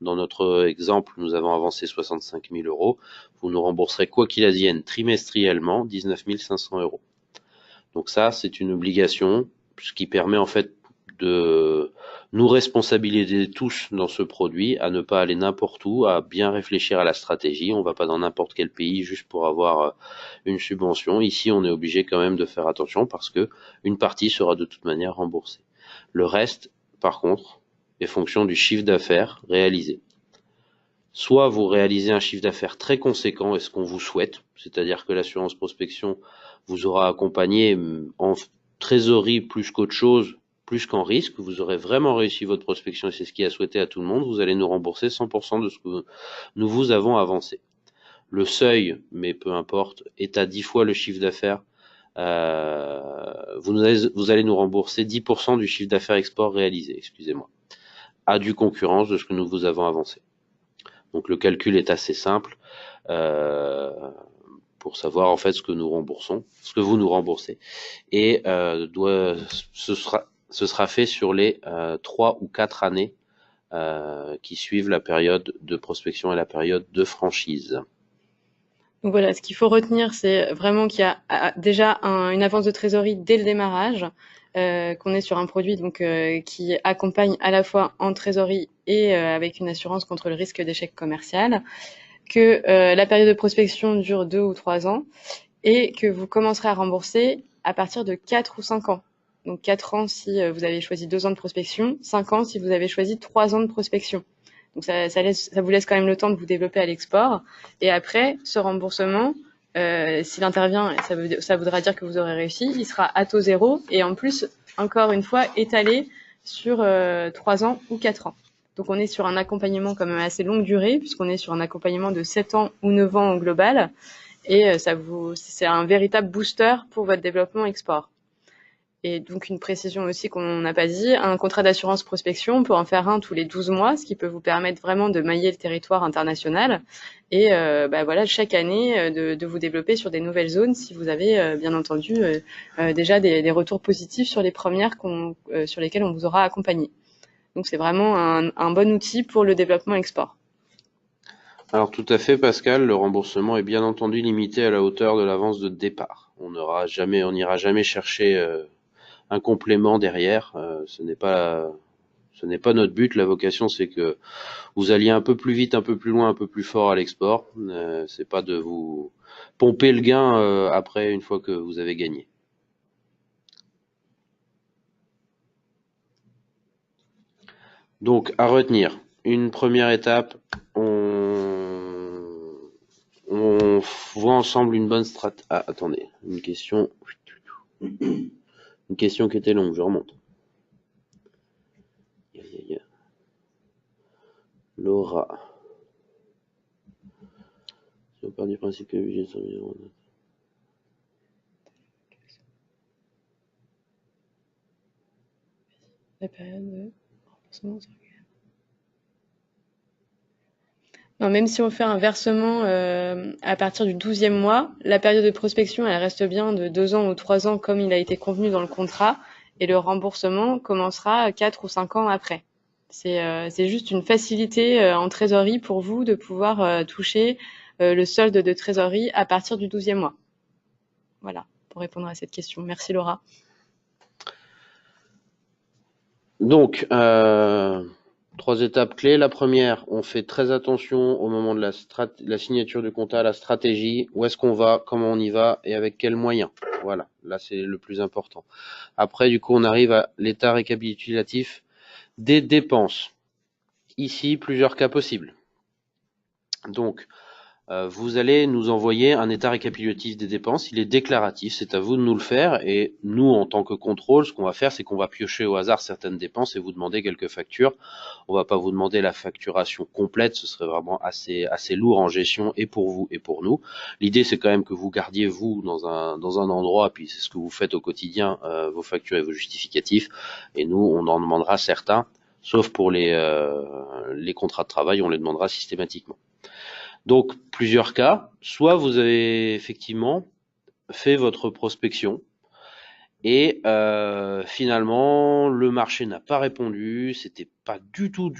Dans notre exemple, nous avons avancé 65 000 euros. Vous nous rembourserez, quoi qu'il advienne, trimestriellement 19 500 euros. Donc ça, c'est une obligation, ce qui permet en fait de nous responsabiliser tous dans ce produit, à ne pas aller n'importe où, à bien réfléchir à la stratégie. On va pas dans n'importe quel pays juste pour avoir une subvention. Ici, on est obligé quand même de faire attention parce que une partie sera de toute manière remboursée. Le reste, par contre, est fonction du chiffre d'affaires réalisé. Soit vous réalisez un chiffre d'affaires très conséquent, et ce qu'on vous souhaite, c'est-à-dire que l'assurance prospection vous aura accompagné en trésorerie plus qu'autre chose, plus qu'en risque, vous aurez vraiment réussi votre prospection et c'est ce qui a souhaité à tout le monde, vous allez nous rembourser 100% de ce que nous vous avons avancé. Le seuil, mais peu importe, est à 10 fois le chiffre d'affaires. Vous allez nous rembourser 10% du chiffre d'affaires export réalisé, excusez-moi, à due concurrence de ce que nous vous avons avancé. Donc le calcul est assez simple pour savoir en fait ce que nous remboursons, ce que vous nous remboursez, et ce sera fait sur les 3 ou 4 années qui suivent la période de prospection et la période de franchise. Donc voilà, ce qu'il faut retenir, c'est vraiment qu'il y a déjà une avance de trésorerie dès le démarrage, qu'on est sur un produit donc qui accompagne à la fois en trésorerie et avec une assurance contre le risque d'échec commercial, que la période de prospection dure 2 ou 3 ans et que vous commencerez à rembourser à partir de 4 ou 5 ans. Donc 4 ans si vous avez choisi 2 ans de prospection, 5 ans si vous avez choisi 3 ans de prospection. Donc ça vous laisse quand même le temps de vous développer à l'export. Et après, ce remboursement, s'il intervient, ça voudra dire que vous aurez réussi, il sera à taux zéro et en plus, encore une fois, étalé sur 3 ans ou 4 ans. Donc on est sur un accompagnement quand même assez longue durée, puisqu'on est sur un accompagnement de 7 ans ou 9 ans au global. Et c'est un véritable booster pour votre développement export. Et donc une précision aussi qu'on n'a pas dit, un contrat d'assurance prospection, on peut en faire un tous les 12 mois, ce qui peut vous permettre vraiment de mailler le territoire international et chaque année de vous développer sur des nouvelles zones si vous avez bien entendu déjà des retours positifs sur les premières sur lesquelles on vous aura accompagné. Donc c'est vraiment un bon outil pour le développement export. Alors tout à fait Pascal, le remboursement est bien entendu limité à la hauteur de l'avance de départ. On n'ira jamais chercher un complément derrière. Ce n'est pas notre but. La vocation, c'est que vous alliez un peu plus vite, un peu plus loin, un peu plus fort à l'export. C'est pas de vous pomper le gain après une fois que vous avez gagné. Donc, à retenir, une première étape, on voit ensemble une bonne stratégie. Ah, attendez, une question qui était longue, je remonte. Laura. Si on part du principe que le budget sur les euros. La période de remboursement. Non, même si on fait un versement à partir du 12e mois, la période de prospection, elle reste bien de 2 ans ou 3 ans comme il a été convenu dans le contrat, et le remboursement commencera 4 ou 5 ans après. C'est juste une facilité en trésorerie pour vous de pouvoir toucher le solde de trésorerie à partir du 12e mois. Voilà, pour répondre à cette question. Merci Laura. Donc, 3 étapes clés. La première, on fait très attention au moment de la signature du contrat, la stratégie, où est-ce qu'on va, comment on y va et avec quels moyens. Voilà, là c'est le plus important. Après, du coup, on arrive à l'état récapitulatif des dépenses. Ici, plusieurs cas possibles. Donc, vous allez nous envoyer un état récapitulatif des dépenses. Il est déclaratif, c'est à vous de nous le faire. Et nous, en tant que contrôle, ce qu'on va faire, c'est qu'on va piocher au hasard certaines dépenses et vous demander quelques factures. On va pas vous demander la facturation complète, ce serait vraiment assez lourd en gestion et pour vous et pour nous. L'idée, c'est quand même que vous gardiez vous dans un endroit, puis c'est ce que vous faites au quotidien, vos factures et vos justificatifs. Et nous, on en demandera certains, sauf pour les contrats de travail, on les demandera systématiquement. Donc, plusieurs cas. Soit vous avez effectivement fait votre prospection et finalement le marché n'a pas répondu, c'était pas du tout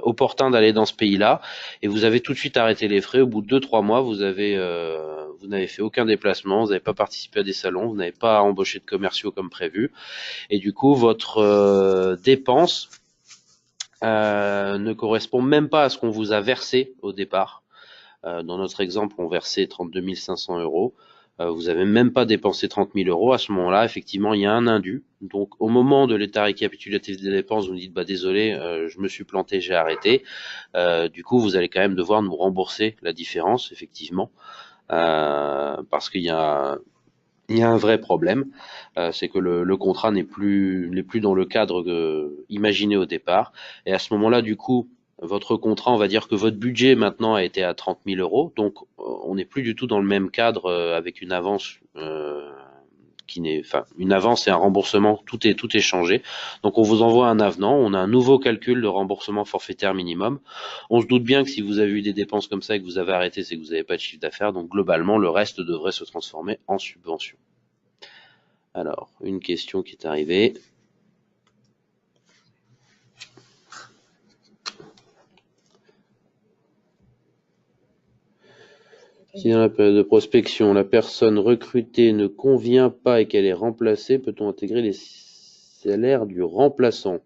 opportun d'aller dans ce pays-là et vous avez tout de suite arrêté les frais. Au bout de 2-3 mois, vous n'avez fait aucun déplacement, vous n'avez pas participé à des salons, vous n'avez pas embauché de commerciaux comme prévu et du coup votre dépense ne correspond même pas à ce qu'on vous a versé au départ. Dans notre exemple, on versait 32 500 euros. Vous avez même pas dépensé 30 000 euros. À ce moment-là, effectivement, il y a un indu. Donc, au moment de l'état récapitulatif des dépenses, vous me dites, bah désolé, je me suis planté, j'ai arrêté. Du coup, vous allez quand même devoir nous rembourser la différence, effectivement, parce qu'il y a un vrai problème, c'est que le contrat n'est plus dans le cadre imaginé au départ. Et à ce moment-là, du coup, votre contrat, on va dire que votre budget maintenant a été à 30 000 euros, donc on n'est plus du tout dans le même cadre avec une avance une avance et un remboursement, tout est changé. Donc on vous envoie un avenant, on a un nouveau calcul de remboursement forfaitaire minimum. On se doute bien que si vous avez eu des dépenses comme ça et que vous avez arrêté, c'est que vous n'avez pas de chiffre d'affaires, donc globalement le reste devrait se transformer en subvention. Alors, une question qui est arrivée. Si dans la période de prospection, la personne recrutée ne convient pas et qu'elle est remplacée, peut-on intégrer les salaires du remplaçant?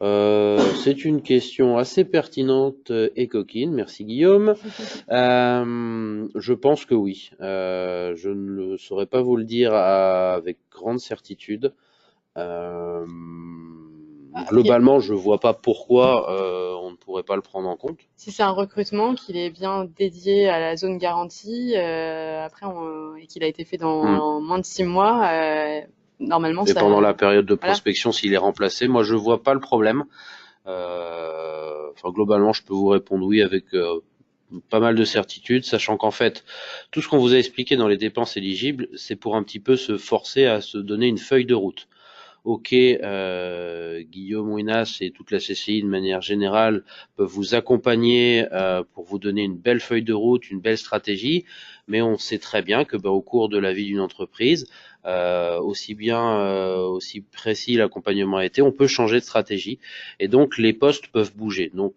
C'est une question assez pertinente et coquine. Merci Guillaume. Je pense que oui. Je ne saurais pas vous le dire avec grande certitude. Globalement, je vois pas pourquoi on ne pourrait pas le prendre en compte. Si c'est un recrutement, qu'il est bien dédié à la zone garantie, après et qu'il a été fait dans moins de 6 mois, normalement et ça. Pendant la période de prospection, s'il est remplacé, moi je vois pas le problème. Globalement, je peux vous répondre oui avec pas mal de certitude, sachant qu'en fait, tout ce qu'on vous a expliqué dans les dépenses éligibles, c'est pour un petit peu se forcer à se donner une feuille de route. Ok, Guillaume Winas et toute la CCI de manière générale peuvent vous accompagner pour vous donner une belle feuille de route, une belle stratégie, mais on sait très bien que au cours de la vie d'une entreprise, aussi précis l'accompagnement a été, on peut changer de stratégie et donc les postes peuvent bouger. Donc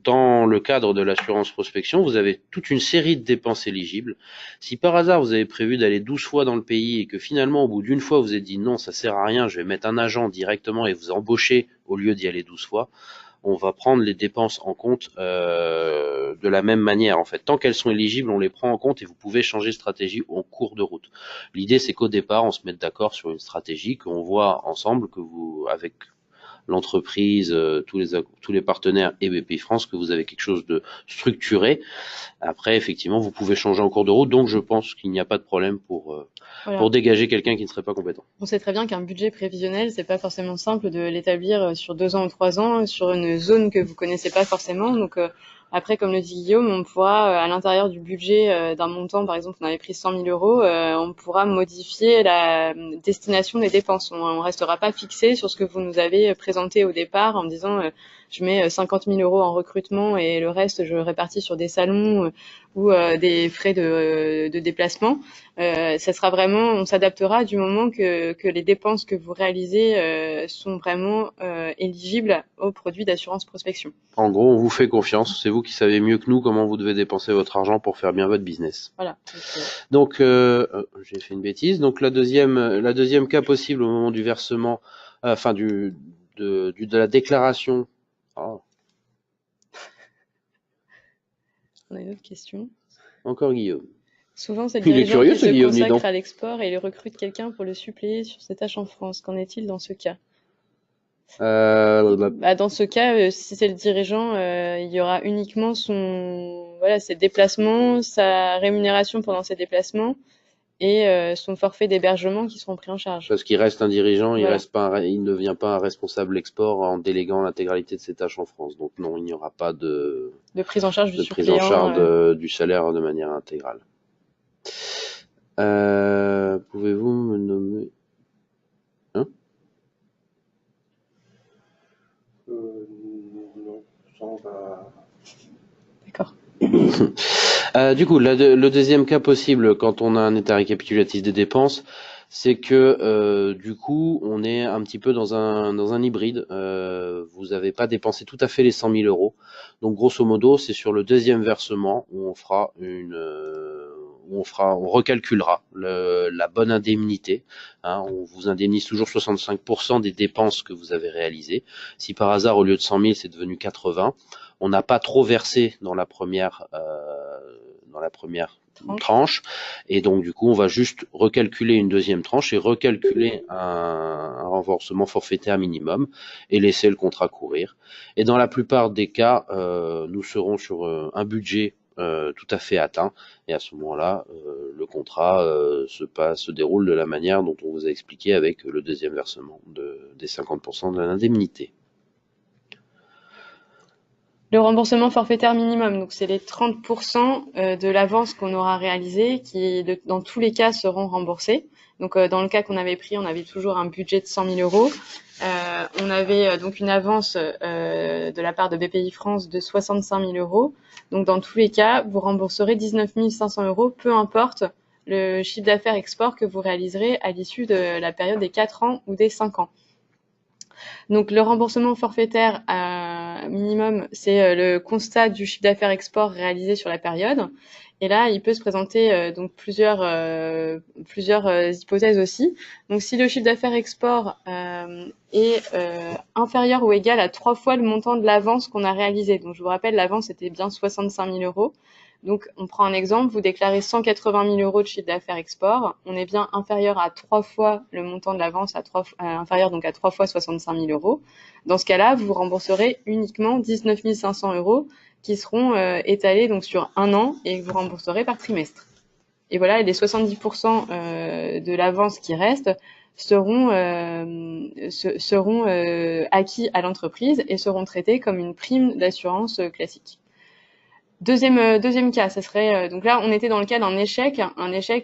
dans le cadre de l'assurance prospection, vous avez toute une série de dépenses éligibles. Si par hasard vous avez prévu d'aller 12 fois dans le pays et que finalement au bout d'une fois vous avez dit non, ça sert à rien, je vais mettre un agent directement et vous embaucher au lieu d'y aller 12 fois, on va prendre les dépenses en compte de la même manière. En fait, tant qu'elles sont éligibles, on les prend en compte et vous pouvez changer de stratégie en cours de route. L'idée, c'est qu'au départ, on se mette d'accord sur une stratégie, qu'on voit ensemble, que vous, avec l'entreprise, tous les partenaires et BPI France, que vous avez quelque chose de structuré. Après, effectivement, vous pouvez changer en cours de route, donc je pense qu'il n'y a pas de problème pour dégager quelqu'un qui ne serait pas compétent. On sait très bien qu'un budget prévisionnel, c'est pas forcément simple de l'établir sur 2 ans ou 3 ans sur une zone que vous connaissez pas forcément. Donc après, comme le dit Guillaume, on pourra à l'intérieur du budget d'un montant, par exemple, on avait pris 100 000 euros, on pourra modifier la destination des dépenses. On restera pas fixé sur ce que vous nous avez présenté au départ en disant je mets 50 000 euros en recrutement et le reste je répartis sur des salons ou des frais de déplacement. Ça sera vraiment, on s'adaptera du moment que les dépenses que vous réalisez sont vraiment éligibles aux produits d'assurance prospection. En gros, on vous fait confiance. C'est vous qui savez mieux que nous comment vous devez dépenser votre argent pour faire bien votre business. Voilà. Donc, j'ai fait une bêtise. Donc, la deuxième cas possible au moment du versement, de la déclaration. Oh. On a une autre question. Encore Guillaume. Souvent, c'est le dirigeant qui se consacre à l'export et il recrute quelqu'un pour le suppléer sur ses tâches en France. Qu'en est-il dans ce cas ? Dans ce cas, si c'est le dirigeant, il y aura uniquement ses déplacements, sa rémunération pendant ses déplacements et son forfait d'hébergement qui seront pris en charge. Parce qu'il reste un dirigeant, il ne devient pas un responsable export en déléguant l'intégralité de ses tâches en France. Donc non, il n'y aura pas de prise en charge du salaire de manière intégrale. Pouvez-vous me nommer Non, ça on va... D'accord. Du coup, le deuxième cas possible quand on a un état récapitulatif des dépenses, c'est que du coup, on est un petit peu dans un hybride. Vous n'avez pas dépensé tout à fait les 100 000 euros. Donc, grosso modo, c'est sur le deuxième versement où on recalculera la bonne indemnité. On vous indemnise toujours 65% des dépenses que vous avez réalisées. Si par hasard, au lieu de 100 000, c'est devenu 80, on n'a pas trop versé dans la première tranche, et donc du coup on va juste recalculer une deuxième tranche et recalculer un renforcement forfaitaire minimum et laisser le contrat courir. Et dans la plupart des cas, nous serons sur un budget tout à fait atteint, et à ce moment-là, le contrat se déroule de la manière dont on vous a expliqué avec le deuxième versement des 50% de l'indemnité. Le remboursement forfaitaire minimum, donc c'est les 30% de l'avance qu'on aura réalisée qui, dans tous les cas, seront remboursés. Donc dans le cas qu'on avait pris, on avait toujours un budget de 100 000 euros. On avait donc une avance de la part de BPI France de 65 000 euros. Donc dans tous les cas, vous rembourserez 19 500 euros, peu importe le chiffre d'affaires export que vous réaliserez à l'issue de la période des 4 ans ou des 5 ans. Donc le remboursement forfaitaire minimum, c'est le constat du chiffre d'affaires export réalisé sur la période. Et là, il peut se présenter donc plusieurs hypothèses aussi. Donc si le chiffre d'affaires export est inférieur ou égal à 3 fois le montant de l'avance qu'on a réalisé. Donc je vous rappelle, l'avance était bien 65 000 euros. Donc, on prend un exemple, vous déclarez 180 000 euros de chiffre d'affaires export. On est bien inférieur à 3 fois le montant de l'avance, inférieur donc à 3 fois 65 000 euros. Dans ce cas-là, vous rembourserez uniquement 19 500 euros qui seront étalés donc sur un an et que vous rembourserez par trimestre. Et voilà, les 70% de l'avance qui reste seront acquis à l'entreprise et seront traités comme une prime d'assurance classique. Deuxième cas, ça serait donc là on était dans le cas d'un échec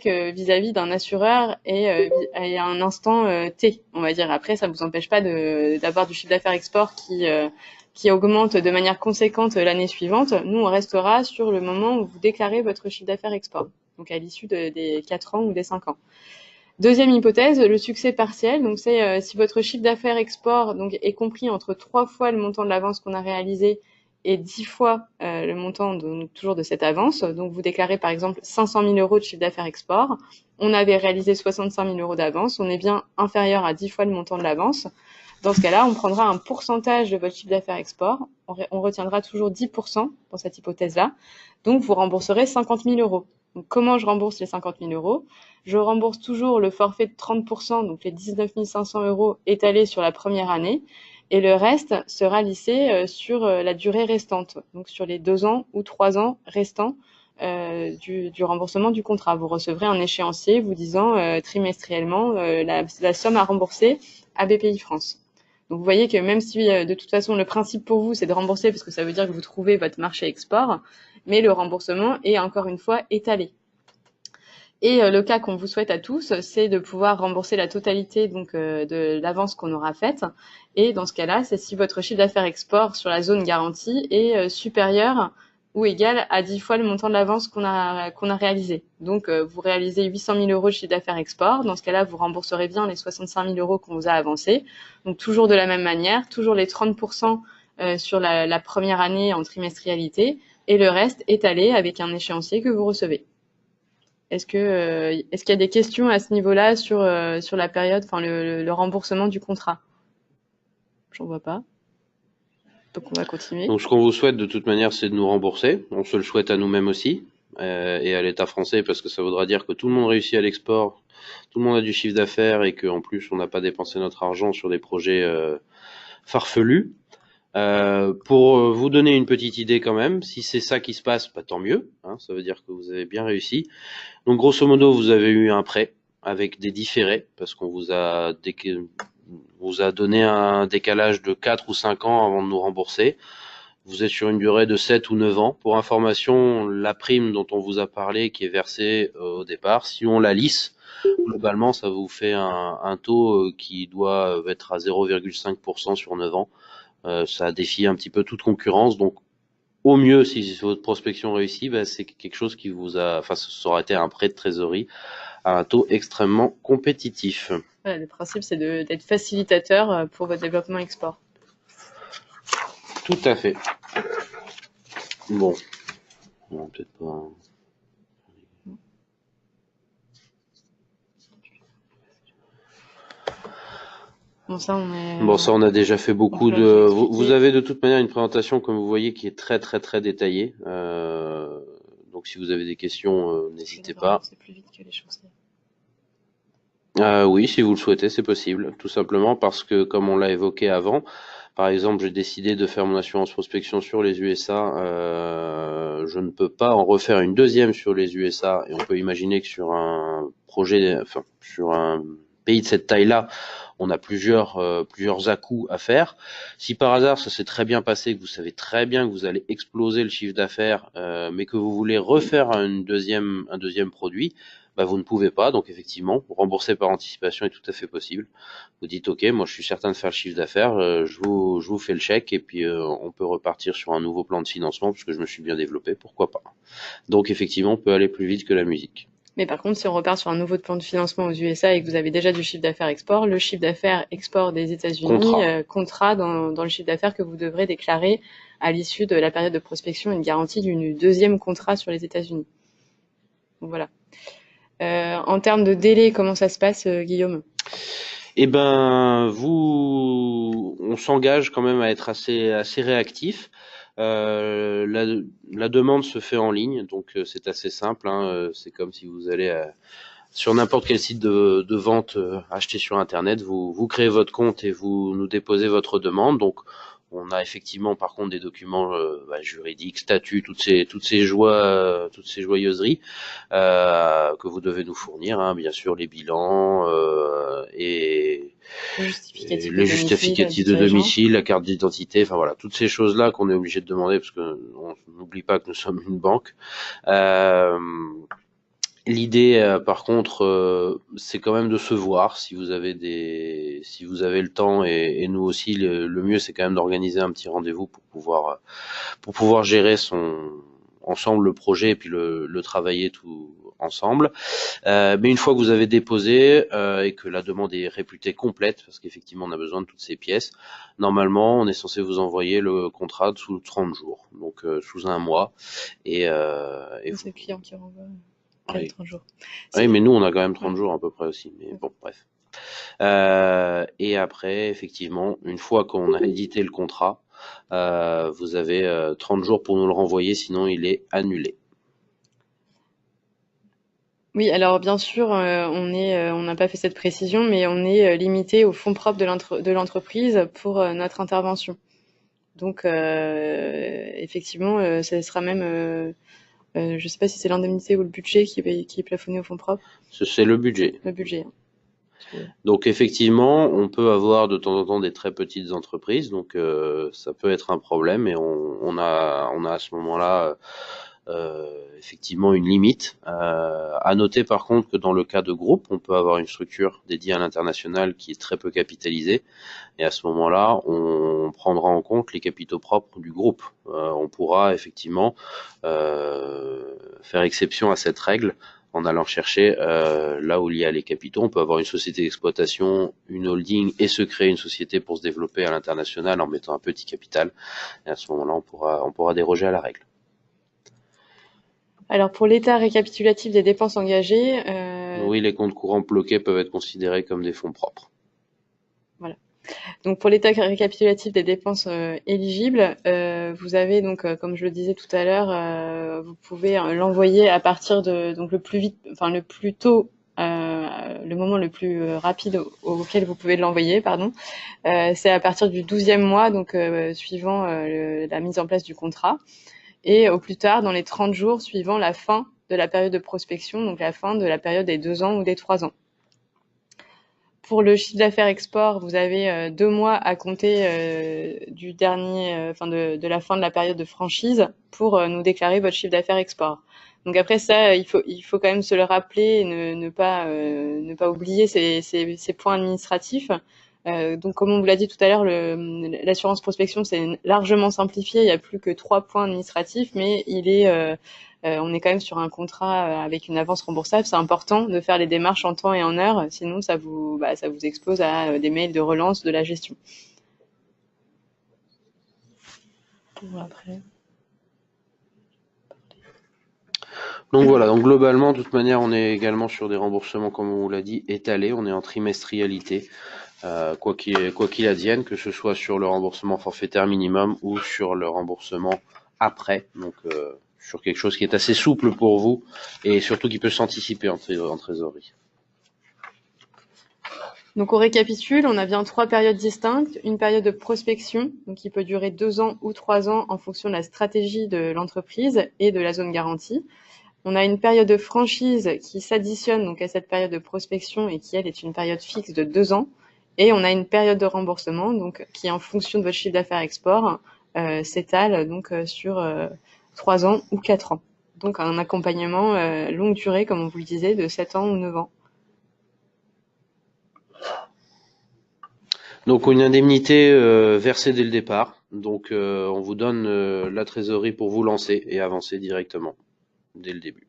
vis-à-vis d'un assureur et à un instant T, on va dire. Après, ça vous empêche pas d'avoir du chiffre d'affaires export qui augmente de manière conséquente l'année suivante. Nous, on restera sur le moment où vous déclarez votre chiffre d'affaires export, donc à l'issue des 4 ans ou des 5 ans. Deuxième hypothèse, le succès partiel. Donc c'est si votre chiffre d'affaires export donc est compris entre 3 fois le montant de l'avance qu'on a réalisé et 10 fois le montant donc, toujours de cette avance. Donc, vous déclarez par exemple 500 000 euros de chiffre d'affaires export. On avait réalisé 65 000 euros d'avance. On est bien inférieur à 10 fois le montant de l'avance. Dans ce cas-là, on prendra un pourcentage de votre chiffre d'affaires export. On retiendra toujours 10% dans cette hypothèse-là. Donc, vous rembourserez 50 000 euros. Donc, comment je rembourse les 50 000 euros? Je rembourse toujours le forfait de 30%, donc les 19 500 euros étalés sur la première année. Et le reste sera lissé sur la durée restante, donc sur les 2 ans ou 3 ans restants du remboursement du contrat. Vous recevrez un échéancier vous disant trimestriellement la somme à rembourser à BPI France. Donc vous voyez que même si de toute façon le principe pour vous c'est de rembourser parce que ça veut dire que vous trouvez votre marché export, mais le remboursement est encore une fois étalé. Et le cas qu'on vous souhaite à tous, c'est de pouvoir rembourser la totalité donc de l'avance qu'on aura faite. Et dans ce cas-là, c'est si votre chiffre d'affaires export sur la zone garantie est supérieur ou égal à 10 fois le montant de l'avance qu'on a réalisé. Donc vous réalisez 800 000 euros de chiffre d'affaires export. Dans ce cas-là, vous rembourserez bien les 65 000 euros qu'on vous a avancés. Donc toujours de la même manière, toujours les 30% sur la première année en trimestrialité et le reste étalé avec un échéancier que vous recevez. Est-ce qu'il y a des questions à ce niveau-là sur la période, enfin le remboursement du contrat? J'en vois pas. Donc on va continuer. Donc ce qu'on vous souhaite de toute manière, c'est de nous rembourser. On se le souhaite à nous-mêmes aussi et à l'État français parce que ça voudra dire que tout le monde réussit à l'export, tout le monde a du chiffre d'affaires et qu'en plus on n'a pas dépensé notre argent sur des projets farfelus. Pour vous donner une petite idée quand même, si c'est ça qui se passe, bah, tant mieux, hein, ça veut dire que vous avez bien réussi. Donc grosso modo, vous avez eu un prêt avec des différés, parce qu'on vous a donné un décalage de 4 ou 5 ans avant de nous rembourser. Vous êtes sur une durée de 7 ou 9 ans. Pour information, la prime dont on vous a parlé, qui est versée au départ, si on la lisse, globalement, ça vous fait un taux qui doit être à 0,5% sur 9 ans. Ça défie un petit peu toute concurrence, donc au mieux, si votre prospection réussit, bah, c'est quelque chose qui vous a, enfin, ça aurait été un prêt de trésorerie à un taux extrêmement compétitif. Voilà, le principe, c'est d'être facilitateur pour votre développement export. Tout à fait. Bon, non, peut-être pas. Bon, ça, on a déjà fait beaucoup de. Vous avez de toute manière une présentation, comme vous voyez, qui est très très très détaillée. Donc, si vous avez des questions, n'hésitez pas. C'est plus vite que les choses. Oui, si vous le souhaitez, c'est possible. Tout simplement parce que, comme on l'a évoqué avant, par exemple, j'ai décidé de faire mon assurance prospection sur les USA. Je ne peux pas en refaire une deuxième sur les USA. Et on peut imaginer que sur un projet, enfin, sur un pays de cette taille-là, on a plusieurs à-coups à faire. Si par hasard ça s'est très bien passé, que vous savez très bien que vous allez exploser le chiffre d'affaires, mais que vous voulez refaire un deuxième produit, bah vous ne pouvez pas. Donc effectivement, rembourser par anticipation est tout à fait possible. Vous dites ok, moi je suis certain de faire le chiffre d'affaires, je vous fais le chèque et puis on peut repartir sur un nouveau plan de financement puisque je me suis bien développé, pourquoi pas. Donc effectivement, on peut aller plus vite que la musique. Mais par contre, si on repart sur un nouveau plan de financement aux USA et que vous avez déjà du chiffre d'affaires export, le chiffre d'affaires export des États-Unis comptera dans le chiffre d'affaires que vous devrez déclarer à l'issue de la période de prospection une garantie d'une deuxième contrat sur les États-Unis. Donc voilà. En termes de délai, comment ça se passe, Guillaume? Eh ben, on s'engage quand même à être assez réactif. La demande se fait en ligne, donc c'est assez simple. Hein, c'est comme si vous allez sur n'importe quel site de vente acheter sur Internet, vous créez votre compte et vous nous déposez votre demande. Donc, on a effectivement par contre des documents juridiques, statuts, toutes ces joyeuseries que vous devez nous fournir, hein, bien sûr les bilans et les justificatifs de domicile, la carte d'identité, enfin voilà, toutes ces choses-là qu'on est obligé de demander parce que on n'oublie pas que nous sommes une banque. L'idée, par contre, c'est quand même de se voir si vous avez le temps et nous aussi. Le mieux, c'est quand même d'organiser un petit rendez-vous pour pouvoir gérer ensemble le projet et puis le travailler tout ensemble. Mais une fois que vous avez déposé et que la demande est réputée complète, parce qu'effectivement on a besoin de toutes ces pièces, normalement on est censé vous envoyer le contrat sous 30 jours, donc sous un mois. Et c'est le client qui renvoie. Oui. 30 jours. Oui, mais nous on a quand même 30 jours à peu près aussi. Mais bon, bref. Et après, effectivement, une fois qu'on a édité le contrat, vous avez 30 jours pour nous le renvoyer, sinon il est annulé. Oui, alors bien sûr, on n'a pas fait cette précision, mais on est limité aux fonds propres de l'entreprise pour notre intervention. Donc, effectivement, ça sera même, je ne sais pas si c'est l'indemnité ou le budget qui est plafonné aux fonds propres. C'est le budget. Le budget. Donc effectivement, on peut avoir de temps en temps des très petites entreprises, donc ça peut être un problème, et on a à ce moment-là effectivement une limite. À noter par contre que dans le cas de groupe, on peut avoir une structure dédiée à l'international qui est très peu capitalisée, et à ce moment-là, on prendra en compte les capitaux propres du groupe. On pourra effectivement faire exception à cette règle en allant chercher là où il y a les capitaux. On peut avoir une société d'exploitation, une holding, et se créer une société pour se développer à l'international en mettant un petit capital. Et à ce moment-là, on pourra déroger à la règle. Alors pour l'état récapitulatif des dépenses engagées, oui, les comptes courants bloqués peuvent être considérés comme des fonds propres. Voilà. Donc pour l'état récapitulatif des dépenses éligibles, vous avez donc, comme je le disais tout à l'heure, vous pouvez l'envoyer à partir de donc le plus vite, enfin le plus tôt, le moment le plus rapide auquel vous pouvez l'envoyer, pardon. C'est à partir du 12e mois, donc suivant la mise en place du contrat, et au plus tard dans les 30 jours suivant la fin de la période de prospection, donc la fin de la période des 2 ans ou des 3 ans. Pour le chiffre d'affaires export, vous avez 2 mois à compter du dernier, de la fin de la période de franchise pour nous déclarer votre chiffre d'affaires export. Donc après ça, il faut quand même se le rappeler et ne pas oublier ces points administratifs. Donc comme on vous l'a dit tout à l'heure, l'assurance prospection c'est largement simplifié. Il n'y a plus que 3 points administratifs, mais on est quand même sur un contrat avec une avance remboursable. C'est important de faire les démarches en temps et en heure, sinon ça vous expose à des mails de relance de la gestion. Après. Donc voilà, donc globalement, de toute manière, on est également sur des remboursements, comme on vous l'a dit, étalés. On est en trimestrialité, quoi qu'il advienne, que ce soit sur le remboursement forfaitaire minimum ou sur le remboursement après. Donc sur quelque chose qui est assez souple pour vous et surtout qui peut s'anticiper en trésorerie. Donc on récapitule, on a bien 3 périodes distinctes. Une période de prospection, donc qui peut durer 2 ans ou 3 ans en fonction de la stratégie de l'entreprise et de la zone garantie. On a une période de franchise qui s'additionne donc à cette période de prospection et qui, elle, est une période fixe de 2 ans. Et on a une période de remboursement donc qui, en fonction de votre chiffre d'affaires export, s'étale donc sur 3 ans ou 4 ans. Donc un accompagnement longue durée, comme on vous le disait, de 7 ans ou 9 ans. Donc une indemnité versée dès le départ. Donc on vous donne la trésorerie pour vous lancer et avancer directement dès le début.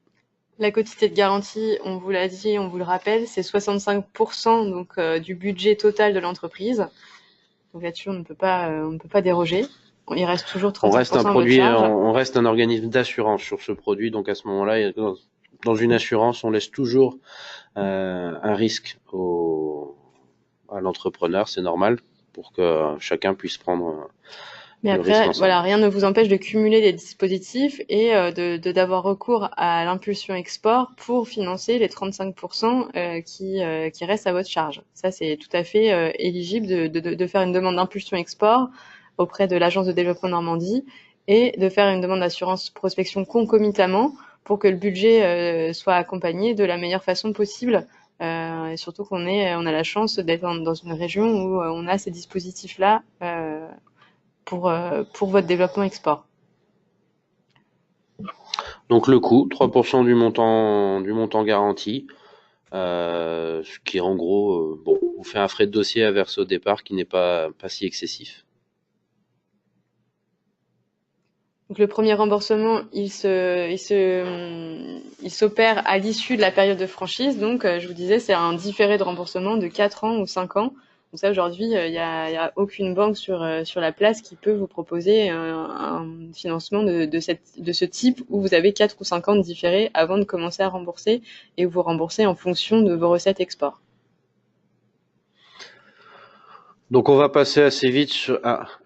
La quotité de garantie, on vous l'a dit, on vous le rappelle, c'est 65% donc du budget total de l'entreprise. Donc là-dessus, on ne peut pas déroger. Il reste toujours 35% on reste un de produit, votre charge. on reste un organisme d'assurance sur ce produit. Donc à ce moment-là, dans une assurance, on laisse toujours un risque à l'entrepreneur, c'est normal, pour que chacun puisse prendre. Mais après, voilà, rien ne vous empêche de cumuler les dispositifs et d'avoir recours à l'impulsion export pour financer les 35% qui restent à votre charge. Ça, c'est tout à fait éligible de faire une demande d'impulsion export auprès de l'Agence de développement Normandie et de faire une demande d'assurance prospection concomitamment pour que le budget soit accompagné de la meilleure façon possible. Et surtout qu'on a la chance d'être dans une région où on a ces dispositifs-là pour votre développement export. Donc le coût, 3% du montant garanti, ce qui est en gros, on fait un frais de dossier à verser au départ qui n'est pas si excessif. Donc le premier remboursement, il s'opère à l'issue de la période de franchise. Donc je vous disais, c'est un différé de remboursement de 4 ans ou 5 ans. Donc ça, aujourd'hui, il y a aucune banque sur la place qui peut vous proposer un financement de ce type où vous avez 4 ou 5 ans de différé avant de commencer à rembourser et vous remboursez en fonction de vos recettes export. Donc on va passer assez vite sur...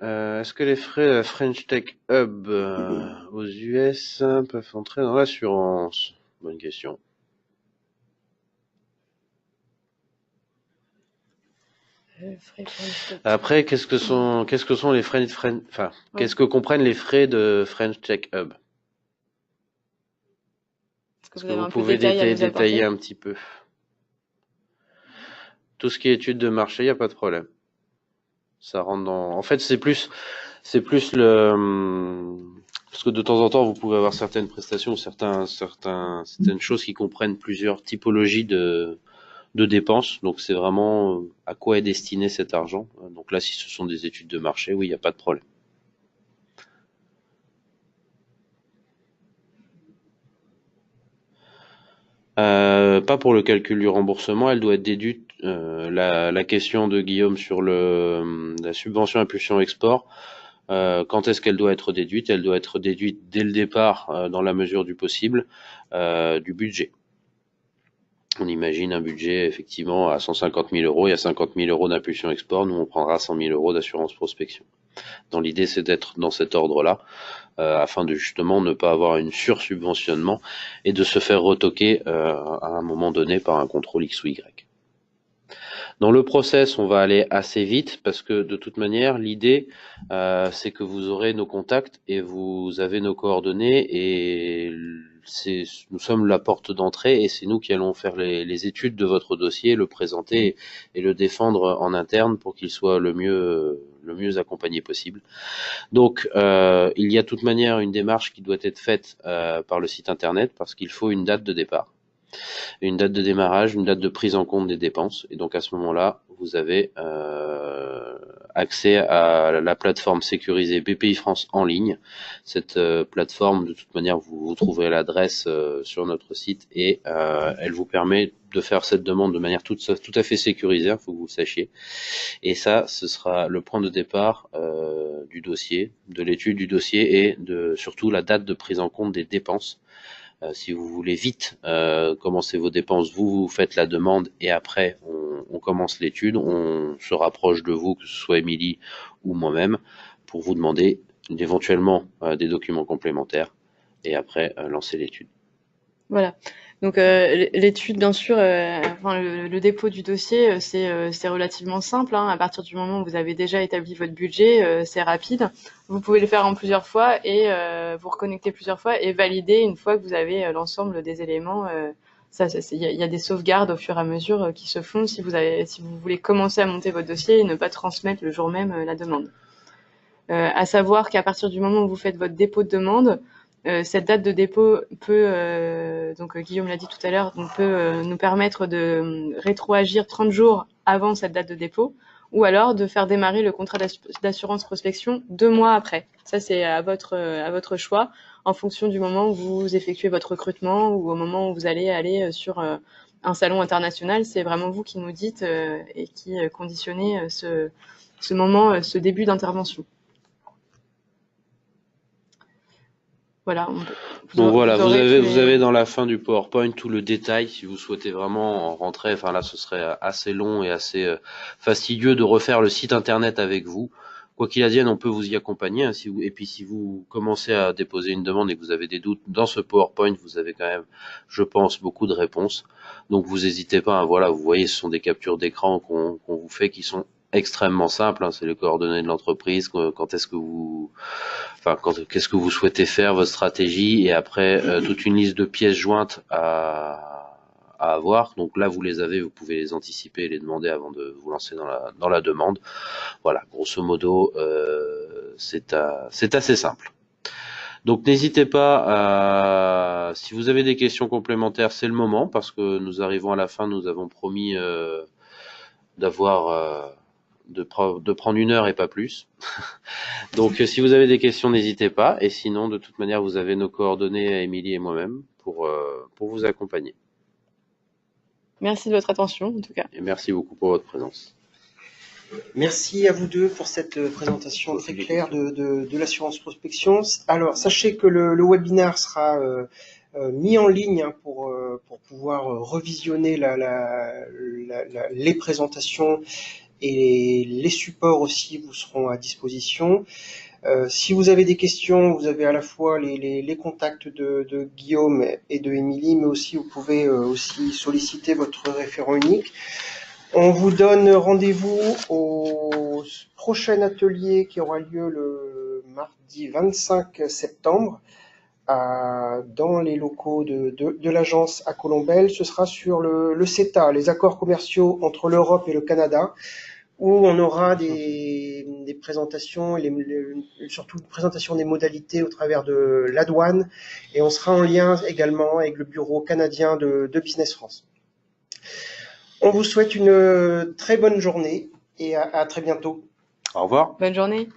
est-ce que les frais de la French Tech Hub aux US peuvent entrer dans l'assurance? Bonne question. Après, qu'est-ce que sont les frais qu'est-ce que comprennent les frais de French Tech Hub? Est-ce que vous pouvez détailler un petit peu? Tout ce qui est études de marché, il n'y a pas de problème. Ça rentre dans... En fait, c'est plus le... Parce que de temps en temps, vous pouvez avoir certaines prestations, certaines choses qui comprennent plusieurs typologies de dépenses. Donc, c'est vraiment à quoi est destiné cet argent. Donc là, si ce sont des études de marché, oui, il n'y a pas de problème. Pas pour le calcul du remboursement, elle doit être déduite. La question de Guillaume sur la subvention impulsion export, quand est-ce qu'elle doit être déduite? Elle doit être déduite dès le départ, dans la mesure du possible, du budget. On imagine un budget effectivement à 150 000 euros, il y a 50 000 euros d'impulsion export, nous on prendra 100 000 euros d'assurance prospection. Dans l'idée, c'est d'être dans cet ordre-là, afin de justement ne pas avoir une sursubventionnement et de se faire retoquer à un moment donné par un contrôle X ou Y. Dans le process, on va aller assez vite parce que de toute manière, l'idée, c'est que vous aurez nos contacts et vous avez nos coordonnées et nous sommes la porte d'entrée et c'est nous qui allons faire les études de votre dossier, le présenter et le défendre en interne pour qu'il soit le mieux accompagné possible. Donc, il y a de toute manière une démarche qui doit être faite par le site internet parce qu'il faut une date de départ, une date de démarrage, une date de prise en compte des dépenses. Et donc à ce moment-là, vous avez accès à la plateforme sécurisée BPI France en ligne. Cette plateforme, de toute manière, vous trouverez l'adresse sur notre site et elle vous permet de faire cette demande de manière tout à fait sécurisée, il faut que vous le sachiez. Et ça, ce sera le point de départ du dossier, de l'étude du dossier et surtout la date de prise en compte des dépenses. Si vous voulez vite commencer vos dépenses, vous faites la demande et après on commence l'étude, on se rapproche de vous, que ce soit Émilie ou moi-même, pour vous demander éventuellement des documents complémentaires et après lancer l'étude. Voilà. Donc l'étude, bien sûr, le dépôt du dossier, c'est relativement simple, hein. À partir du moment où vous avez déjà établi votre budget, c'est rapide. Vous pouvez le faire en plusieurs fois et vous reconnecter plusieurs fois et valider une fois que vous avez l'ensemble des éléments. Il y a des sauvegardes au fur et à mesure qui se font si vous voulez commencer à monter votre dossier et ne pas transmettre le jour même la demande. À savoir qu'à partir du moment où vous faites votre dépôt de demande, cette date de dépôt peut, donc Guillaume l'a dit tout à l'heure, peut nous permettre de rétroagir 30 jours avant cette date de dépôt, ou alors de faire démarrer le contrat d'assurance prospection 2 mois après. Ça, c'est à votre choix, en fonction du moment où vous effectuez votre recrutement ou au moment où vous allez aller sur un salon international. C'est vraiment vous qui nous dites et qui conditionnez ce moment, ce début d'intervention. Voilà. Donc voilà, vous avez dans la fin du PowerPoint tout le détail si vous souhaitez vraiment en rentrer. Enfin là, ce serait assez long et assez fastidieux de refaire le site internet avec vous. Quoi qu'il advienne, on peut vous y accompagner. Hein, et puis si vous commencez à déposer une demande et que vous avez des doutes, dans ce PowerPoint, vous avez quand même, je pense, beaucoup de réponses. Donc vous n'hésitez pas. Hein, voilà, vous voyez, ce sont des captures d'écran qu'on vous fait qui sont extrêmement simple, hein, c'est les coordonnées de l'entreprise, qu'est-ce que vous souhaitez faire, votre stratégie, et après toute une liste de pièces jointes à avoir. Donc là, vous les avez, vous pouvez les anticiper et les demander avant de vous lancer dans la demande. Voilà, grosso modo, c'est assez simple. Donc n'hésitez pas si vous avez des questions complémentaires, c'est le moment, parce que nous arrivons à la fin, nous avons promis de prendre 1 heure et pas plus. Donc si vous avez des questions, n'hésitez pas. Et sinon, de toute manière, vous avez nos coordonnées, Émilie et moi-même, pour vous accompagner. Merci de votre attention, en tout cas. Et merci beaucoup pour votre présence. Merci à vous deux pour cette présentation très claire de l'assurance prospection. Alors, sachez que le webinaire sera mis en ligne, hein, pour pouvoir revisionner les présentations et les supports aussi vous seront à disposition. Si vous avez des questions, vous avez à la fois les contacts de Guillaume et de Émilie, mais aussi vous pouvez aussi solliciter votre référent unique. On vous donne rendez-vous au prochain atelier qui aura lieu le mardi 25 septembre dans les locaux de l'agence à Colombelles. Ce sera sur le CETA, les accords commerciaux entre l'Europe et le Canada, où on aura des présentations, surtout une présentation des modalités au travers de la douane, et on sera en lien également avec le bureau canadien de Business France. On vous souhaite une très bonne journée et à très bientôt. Au revoir. Bonne journée.